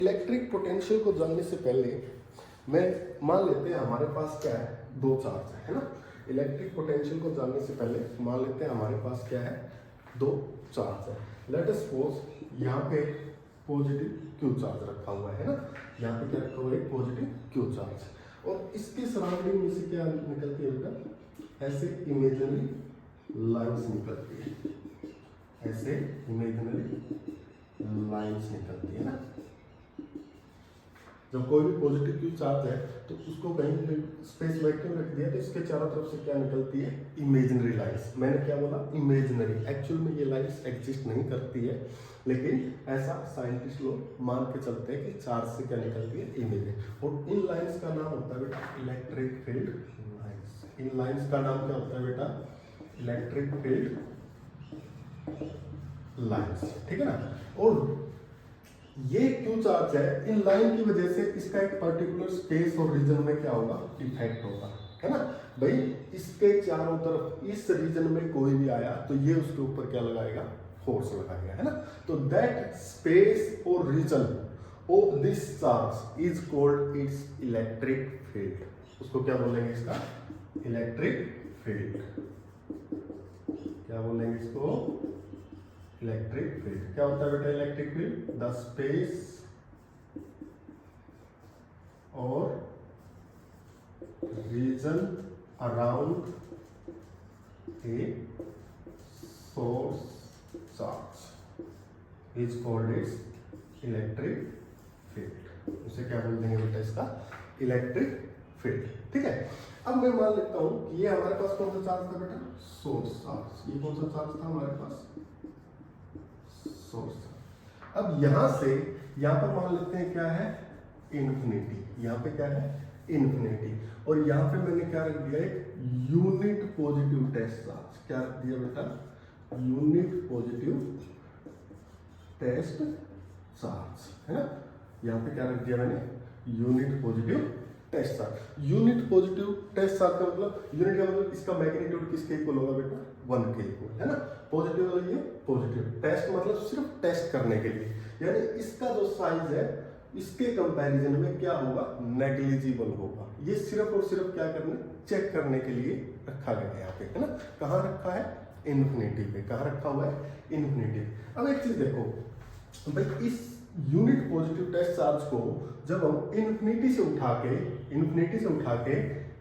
Electric potential को जानने से पहले मैं मान लेते हैं हमारे पास क्या है, दो चार्ज है ना। इलेक्ट्रिक पोटेंशियल को जानने से पहले मान लेते हैं हमारे पास क्या है, दो चार्ज है। लेट अस सपोज यहाँ पे पॉजिटिव क्यू चार्ज रखा हुआ है ना, यहाँ पे क्या रखा हुआ है, पॉजिटिव क्यू चार्ज, और इसके सराउंडिंग में से क्या निकलती है बेटा, ऐसे इमेजिनरी लाइंस निकलती है, ऐसे इमेजिनरी लाइंस निकलती है ना। जब कोई भी पॉजिटिव क्यू चार्ज है तो उसको कहीं स्पेस वैक्यूम रख दिया तो इसके चारों तरफ से क्या निकलती है, इमेजिनरी लाइंस। मैंने क्या बोला, इमेजिनरी। एक्चुअल में ये लाइंस एग्जिस्ट नहीं करती है, लेकिन ऐसा साइंटिस्ट लोग मान के चलते हैं कि चार्ज से क्या निकलती है, इमेजिनरी। और इन लाइंस का नाम होता है बेटा इलेक्ट्रिक फील्ड लाइंस। इन लाइंस का नाम क्या होता है बेटा, इलेक्ट्रिक फील्ड लाइंस, ठीक है ना। और ये क्यू चार्ज है, इन लाइन की वजह से इसका एक पर्टिकुलर स्पेस और रीजन में क्या होगा, इफेक्ट होगा, है ना भाई। इसके चारों तरफ इस रीजन में कोई भी आया तो ये उसके ऊपर क्या लगाएगा, फोर्स लगाएगा, है ना। तो दैट स्पेस और region of this charge is called its electric field. उसको क्या बोलेंगे, इसका इलेक्ट्रिक फील्ड। क्या बोलेंगे इसको, इलेक्ट्रिक फील्ड। क्या होता है बेटा इलेक्ट्रिक फील्ड, द स्पेस और region around a source charge is called its electric field. उसे क्या बोल देंगे बेटा, इसका इलेक्ट्रिक फील्ड, ठीक है। अब मैं मान लेता हूं कि ये हमारे पास कौन सा चार्ज था बेटा, सोर्स चार्ज। ये कौन सा चार्ज था हमारे पास, सोर्स। अब यहां से यहां पर मान लेते हैं क्या है, इन्फिनिटी। यहां पे क्या है, इन्फिनिटी। और यहां पे मैंने क्या रख दिया, एक यूनिट पॉजिटिव टेस्ट चार्ज। क्या रख दिया बेटा, यूनिट पॉजिटिव टेस्ट चार्ज, है ना। यहां पे क्या रख दिया मैंने, unit positive test charge. Unit positive test charge का मतलब, यूनिट का मतलब इसका मैग्नीट्यूड किसके इक्वल होगा बेटा, 1 के इक्वल, है ना। पॉजिटिव वाला ये पॉजिटिव, टेस्ट मतलब सिर्फ टेस्ट करने के लिए, यानी इसका जो साइज है इसके कंपैरिजन में क्या होगा, नेग्लिजिबल होगा। ये सिर्फ और सिर्फ क्या करने, चेक करने के लिए रखा गया है यहाँ पे, है ना। कहाँ रखा है, इन्फिनिटी पे। कहाँ रखा हुआ है, इन्फिनिटी। अब एक चीज देखो भाई, इस यूनिट पॉजिटिव टेस्ट चार्ज को जब हम इन्फिनिटी से उठा के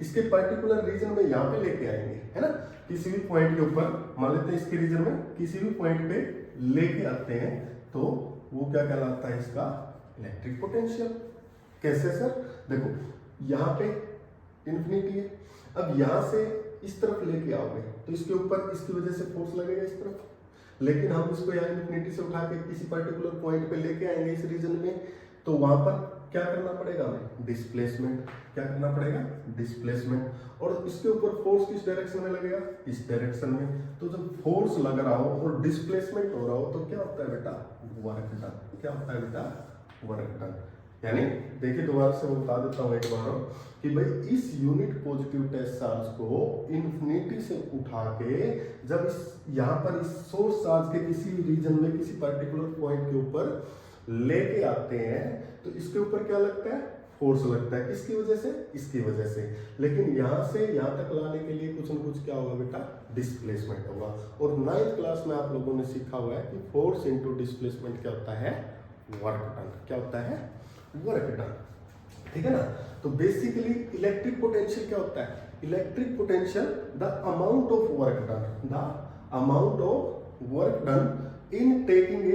इसके पर्टिकुलर रीजन में यहाँ पे लेके आएंगे, है ना। किसी भी पॉइंट के ऊपर मान लेते हैं, इसके रीजन में किसी भी पॉइंट पे लेके आते हैं तो वो क्या कहलाता है, इसका इलेक्ट्रिक पोटेंशियल। कैसे सर, देखो यहाँ पे इन्फिनिटी है, अब यहाँ से इस तरफ लेके आओगे तो इसके ऊपर इसकी वजह से फोर्स लगेगा इस तरफ, लेकिन हम इसको यहाँ इन्फिनिटी से उठा के किसी पर्टिकुलर पॉइंट पे लेके आएंगे इस रीजन में, तो वहां पर क्या करना पड़ेगा हमें, डिस्प्लेसमेंट। क्या करना पड़ेगा, डिस्प्लेसमेंट। और इसके ऊपर फोर्स किस डायरेक्शन में लगेगा, इस डायरेक्शन में। तो जब फोर्स लग रहा हो और डिस्प्लेसमेंट हो रहा हो तो क्या होता है बेटा, वर्क डन। क्या होता है बेटा, वर्क डन। यानी देखिए दोबारा से मैं बता देता हूँ एक बार कि भाई इस यूनिट पॉजिटिव टेस्ट चार्ज को इन्फिनिटी से उठा के जब इस यहाँ पर इस सोर्स चार्ज के किसी रीजन में किसी पर्टिकुलर पॉइंट के ऊपर लेके आते हैं तो इसके ऊपर क्या लगता है, फोर्स लगता है। किसकी वजह से, इसकी वजह से। लेकिन यहाँ से यहाँ तक लाने के लिए कुछ न कुछ क्या होगा बेटा, डिस्प्लेसमेंट होगा। और 9th क्लास में आप लोगों ने सीखा हुआ है कि फोर्स इनटू डिस्प्लेसमेंट क्या होता है, वर्क डन। क्या होता है, वर्क डन, ठीक है ना। तो बेसिकली इलेक्ट्रिक पोटेंशियल क्या होता है, electric potential the amount of work done, the amount of work done in taking a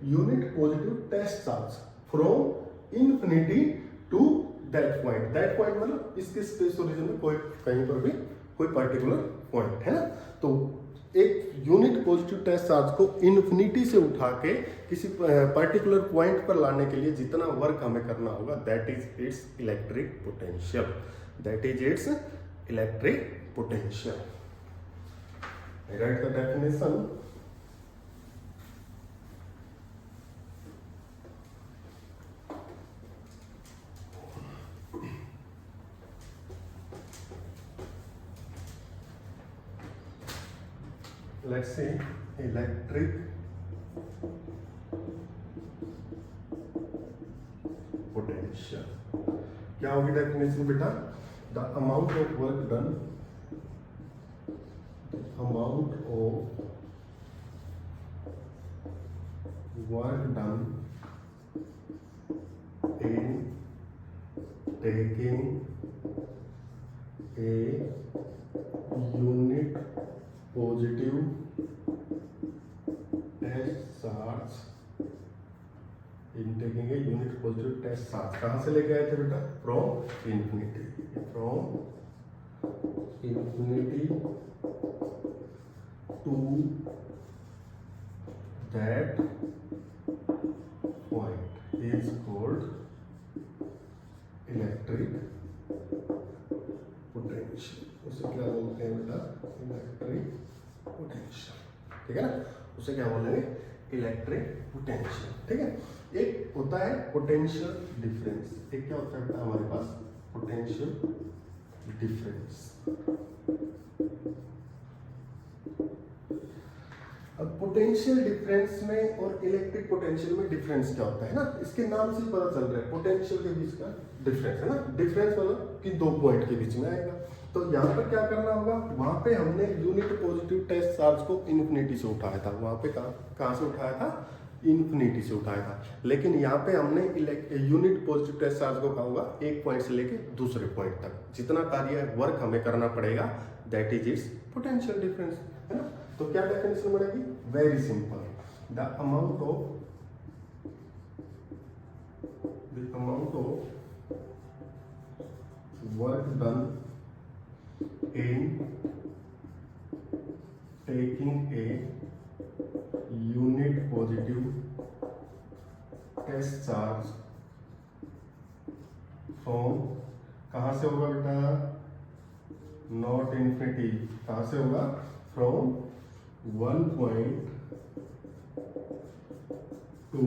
unit positive test charge from infinity to that point. That point मतलब इसके space और रीजन में कोई कहीं पर भी कोई पर्टिकुलर पॉइंट, है ना। तो एक यूनिट पॉजिटिव टेस्ट चार्ज को इन्फिनिटी से उठा के किसी पर्टिकुलर पॉइंट पर लाने के लिए जितना वर्क हमें करना होगा, that is it's electric potential. That is it's electric potential. Right the definition. let's say electric potential. क्या होगी डेफिनेशन बेटा? The amount of work done, amount of work done in taking a unit positive test charge, in taking a unit positive test charge कहाँ से लेके आए थे बेटा? From infinity, from infinity to that point is called electric potential. उसे क्या बोलते हैं बेटा? Electric potential. ठीक है ना, उसे क्या बोलेंगे? Electric potential. ठीक है, एक होता है पोटेंशियल डिफरेंस, एक क्या होता है बेटा हमारे पास? Potential difference. अब पोटेंशियल डिफरेंस में और इलेक्ट्रिक पोटेंशियल में डिफरेंस क्या होता है ना, इसके नाम से पता चल रहा है पोटेंशियल के बीच का डिफरेंस है ना। डिफरेंस मतलब कि दो पॉइंट के बीच में आएगा। तो यहाँ पर क्या करना होगा? वहां पे हमने यूनिट पॉजिटिव टेस्ट चार्ज को इन्फिनिटी से उठाया था। वहां पे कहाँ से उठाया था? इन्फिनिटी से उठाया था। लेकिन यहाँ पे हमने यूनिट पॉजिटिव टेस्ट चार्ज को कहा होगा एक पॉइंट से लेके दूसरे पॉइंट तक जितना कार्य वर्क हमें करना पड़ेगा, that is its potential difference, है ना। तो क्या डेफिनेशन बनेगी? Very simple, the amount of work done in taking a unit positive test charge from, कहां से होगा बेटा? नॉट इन्फिनिटी, कहां से होगा? From one point to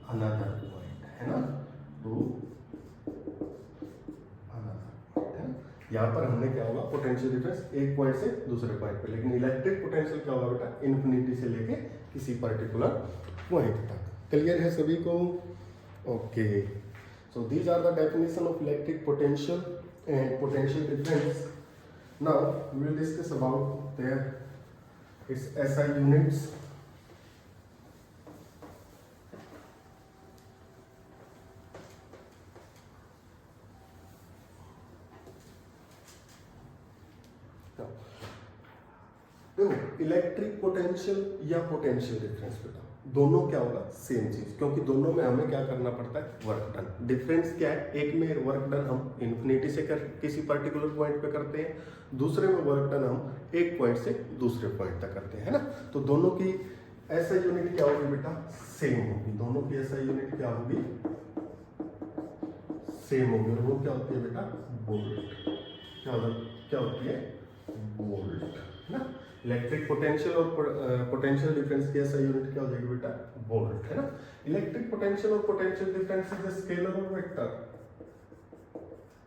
another point, है ना, टू अनदर पॉइंट, है ना। यहाँ पर हमने क्या होगा? पोटेंशियल डिफरेंस एक पॉइंट से दूसरे पॉइंट पे। लेकिन इलेक्ट्रिक पोटेंशियल क्या होगा बेटा? इन्फिनिटी से लेके किसी पर्टिकुलर पॉइंट तक। क्लियर है सभी को? Okay, so these are the definition of electric potential and potential difference. Now we will discuss about their its SI units. देखो, इलेक्ट्रिक पोटेंशियल या पोटेंशियल डिफरेंस बेटा दोनों क्या होगा? सेम चीज, क्योंकि दोनों में हमें क्या करना पड़ता है? Work done. डिफरेंस क्या है? एक में वर्क डन हम इन्फिनिटी से किसी पर्टिकुलर पॉइंट पे करते हैं, दूसरे में वर्क डन हम एक पॉइंट से दूसरे पॉइंट तक करते हैं, है ना। तो दोनों की SI यूनिट क्या होगी बेटा? सेम होगी। दोनों की SI यूनिट क्या होगी? सेम होगी। और वो क्या होती है बेटा? वोल्ट। क्या होती है? वोल्ट, है ना। इलेक्ट्रिक पोटेंशियल और पोटेंशियल डिफरेंस की SI यूनिट क्या हो जाएगी बेटा? वोल्ट, है ना। इलेक्ट्रिक पोटेंशियल और पोटेंशियल डिफरेंस इज स्केलर और वेक्टर।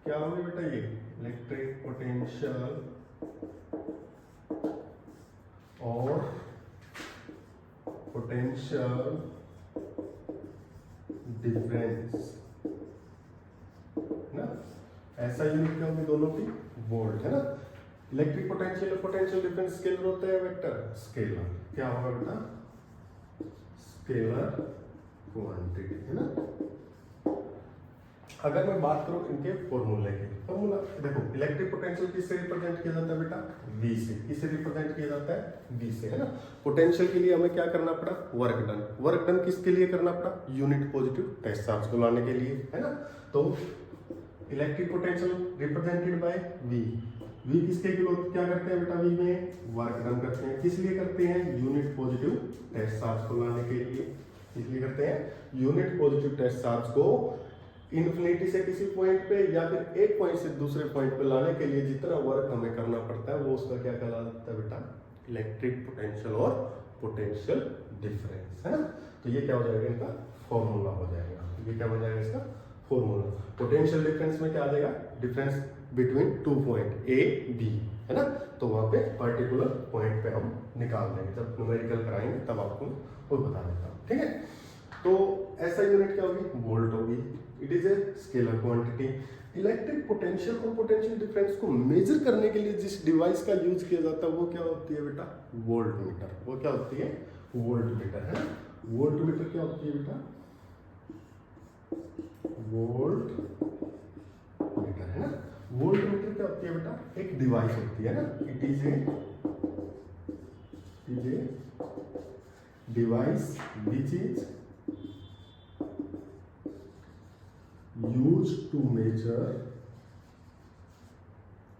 क्या होगी बेटा ये? इलेक्ट्रिक पोटेंशियल और पोटेंशियल डिफरेंस, ना। SI यूनिट क्या होगी दोनों की? वोल्ट, है ना। इलेक्ट्रिक पोटेंशियल और पोटेंशियल डिफरेंस स्केलर होते हैं, वेक्टर। स्केलर क्या होगा बेटा? स्केलर क्वांटिटी, है ना। अगर मैं बात करूं इनके फॉर्मूले की, फॉर्मूला देखो, इलेक्ट्रिक पोटेंशियल किससे रिप्रेजेंट किया जाता है बेटा? V से। किससे रिप्रेजेंट किया जाता है? V से, है ना। पोटेंशियल के लिए हमें क्या करना पड़ा? Work done. वर्क डन किसके लिए करना पड़ा? यूनिट पॉजिटिव टेस्ट चार्ज को लाने के लिए, है ना। तो electric potential represented by V। V किसके क्या करते हैं बेटा? V में वर्क डन करते हैं। किस लिए करते हैं? यूनिट पॉजिटिव टेस्ट चार्ज को लाने के लिए। इसलिए करते हैं यूनिट पॉजिटिव टेस्ट चार्ज को इन्फिनिटी से किसी पॉइंट पे या फिर एक पॉइंट से दूसरे पॉइंट पे लाने के लिए जितना वर्क हमें करना पड़ता है वो उसका क्या कहलाता है बेटा? इलेक्ट्रिक पोटेंशियल और पोटेंशियल डिफरेंस, है ना। तो ये क्या हो जाएगा? इनका फॉर्मूला हो जाएगा। ये क्या हो जाएगा? इसका फॉर्मूला। पोटेंशियल डिफरेंस में क्या आ जाएगा? Difference between two point A B, है ना। तो वहां पे पर्टिकुलर पॉइंट पे हम निकाल देंगे, जब न्यूमेरिकल कराएंगे तब आपको वो बता देता हूँ, ठीक है। तो SI यूनिट क्या होगी? वोल्ट होगी। It is a scalar quantity. Electric potential और पोटेंशियल डिफरेंस को मेजर करने के लिए जिस डिवाइस का यूज किया जाता है वो क्या होती है बेटा, वोल्टमीटर। वो क्या होती है, वोल्टमीटर, है ना। वोल्टमीटर क्या होती है बेटा, वोल्टमीटर, है ना। वोल्टमीटर क्या होती है बेटा, एक डिवाइस होती है ना, it is a device which is used to measure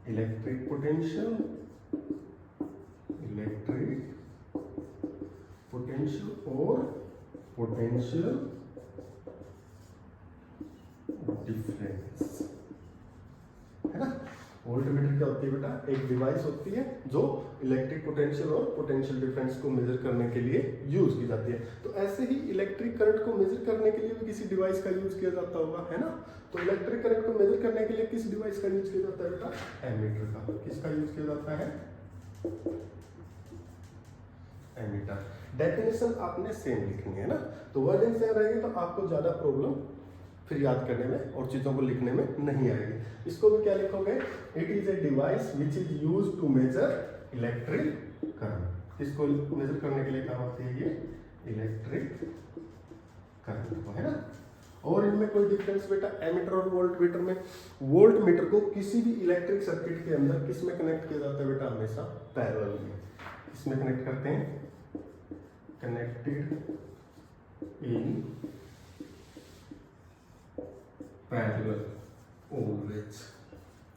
electric potential or potential difference, है ना। वोल्टमीटर क्या होती है बेटा, एक डिवाइस होती है जो इलेक्ट्रिक पोटेंशियल और पोटेंशियल डिफरेंस को मेजर करने के लिए यूज की जाती है। तो ऐसे ही इलेक्ट्रिक करंट को मेजर करने के लिए भी किसी डिवाइस का यूज किया जाता होगा, है ना। तो इलेक्ट्रिक करंट को मेजर करने के लिए किस डिवाइस का यूज किया जाता है बेटा, एमीटर का। किसका यूज किया जाता है, एमीटर। डेफिनेशन आपने सेम लिखनी है ना, तो वर्डिंग सेम रहेगी तो आपको ज्यादा प्रॉब्लम फिर याद करने में और चीजों को लिखने में नहीं आएगी। इसको भी क्या लिखोगे, it is a device which is use to measure electric current. इसको मेजर करने के लिए क्या होती है, ये इलेक्ट्रिक करंट को, है ना। और इनमें कोई डिफरेंस बेटा, एमीटर और वोल्टमीटर में। वोल्टमीटर को किसी भी इलेक्ट्रिक सर्किट के अंदर किस में कनेक्ट किया जाता है बेटा, हमेशा पैरेलल में। किसमें कनेक्ट करते हैं, कनेक्टेड इन पैरेलल ऑलवेज,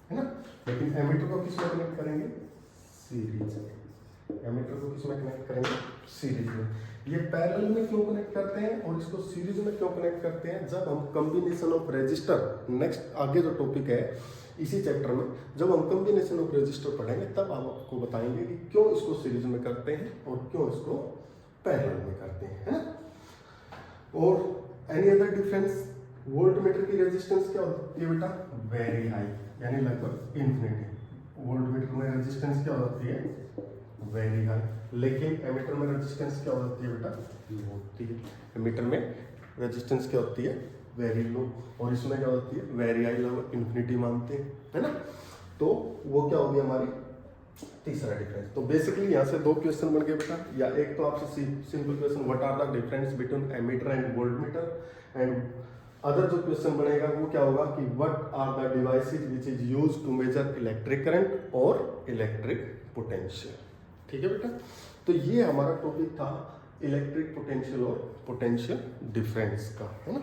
है ना। लेकिन एमीटर को किसमें कनेक्ट करेंगे, सीरीज में। एमीटर को किसमें कनेक्ट करेंगे, सीरीज में। ये पैरेलल में क्यों कनेक्ट करते हैं और इसको सीरीज में क्यों कनेक्ट करते हैं, जब हम कॉम्बिनेशन ऑफ रेजिस्टर, नेक्स्ट आगे जो टॉपिक है इसी चैप्टर में, जब हम कॉम्बिनेशन ऑफ रेजिस्टर पढ़ेंगे तब हम आपको बताएंगे कि क्यों इसको सीरीज में करते हैं और क्यों इसको पैरेलल में करते हैं, है ना। और एनी अदर डिफरेंस, वोल्टमीटर की रेजिस्टेंस क्या होती है बेटा, वेरी हाई, यानी लगभग इन्फिनिटी। वोल्टमीटर में रेजिस्टेंस क्या होती है, वेरी हाई। लेकिन एमीटर में रेजिस्टेंस क्या होती है बेटा, लो होती है। एमीटर में रेजिस्टेंस क्या होती है, वेरी लो। और इसमें क्या होती है, वेरी हाई, लगभग इन्फिनिटी मानते हैं, है ना। तो वो क्या होगी हमारी तीसरा डिफरेंस। तो बेसिकली यहाँ से दो क्वेश्चन बन गए बेटा, या एक तो आपसे simple question, what are the difference between ammeter and voltmeter, and other जो क्वेश्चन बनेगा वो क्या होगा कि what are the devices which is used to measure electric current और इलेक्ट्रिक पोटेंशियल। ठीक है बेटा, तो ये हमारा टॉपिक था इलेक्ट्रिक पोटेंशियल और पोटेंशियल डिफरेंस का, है ना।